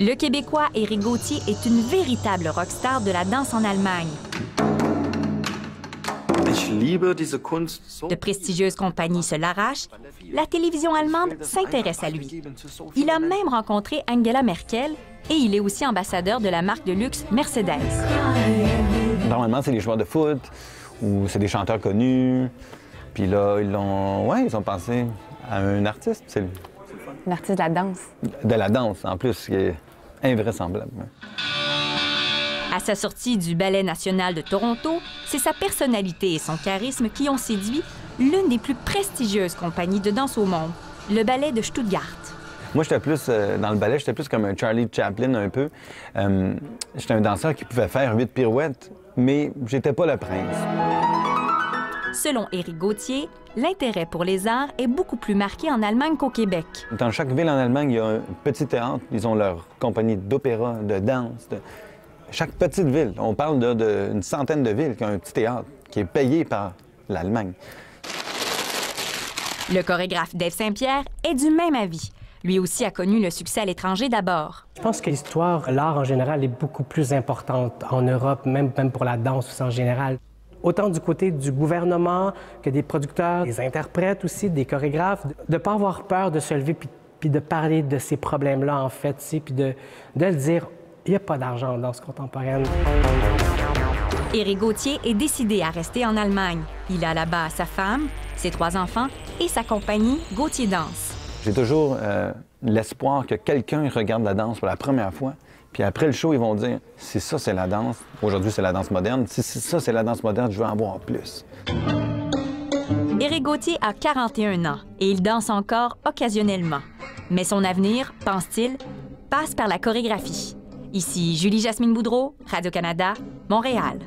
Le Québécois Éric Gauthier est une véritable rockstar de la danse en Allemagne. De prestigieuses compagnies se l'arrachent, la télévision allemande s'intéresse à lui. Il a même rencontré Angela Merkel et il est aussi ambassadeur de la marque de luxe Mercedes. Normalement, c'est les joueurs de foot ou c'est des chanteurs connus. Puis là, ils ont pensé à un artiste. C'est un artiste de la danse. De la danse, en plus, qui est invraisemblable. À sa sortie du Ballet national de Toronto, c'est sa personnalité et son charisme qui ont séduit l'une des plus prestigieuses compagnies de danse au monde, le Ballet de Stuttgart. Moi, j'étais plus, dans le ballet, j'étais plus comme un Charlie Chaplin un peu. J'étais un danseur qui pouvait faire 8 pirouettes, mais j'étais pas le prince. Selon Éric Gauthier, l'intérêt pour les arts est beaucoup plus marqué en Allemagne qu'au Québec. Dans chaque ville en Allemagne, il y a un petit théâtre. Ils ont leur compagnie d'opéra, de danse. Chaque petite ville, on parle d'une centaine de villes qui ont un petit théâtre qui est payé par l'Allemagne. Le chorégraphe Dave Saint-Pierre est du même avis. Lui aussi a connu le succès à l'étranger d'abord. Je pense que l'histoire, l'art en général, est beaucoup plus importante en Europe, même pour la danse aussi en général. Autant du côté du gouvernement que des producteurs, des interprètes aussi, des chorégraphes, de ne pas avoir peur de se lever puis de parler de ces problèmes-là, en fait, puis de le dire, il n'y a pas d'argent en danse contemporaine. Éric Gauthier est décidé à rester en Allemagne. Il a là-bas sa femme, ses 3 enfants et sa compagnie Gauthier Danse. J'ai toujours l'espoir que quelqu'un regarde la danse pour la première fois, puis après le show, ils vont dire « Si ça, c'est la danse, aujourd'hui, c'est la danse moderne. Si ça, c'est la danse moderne, je veux en voir plus. » Éric Gauthier a 41 ans et il danse encore occasionnellement. Mais son avenir, pense-t-il, passe par la chorégraphie. Ici Julie-Jasmine Boudreau, Radio-Canada, Montréal.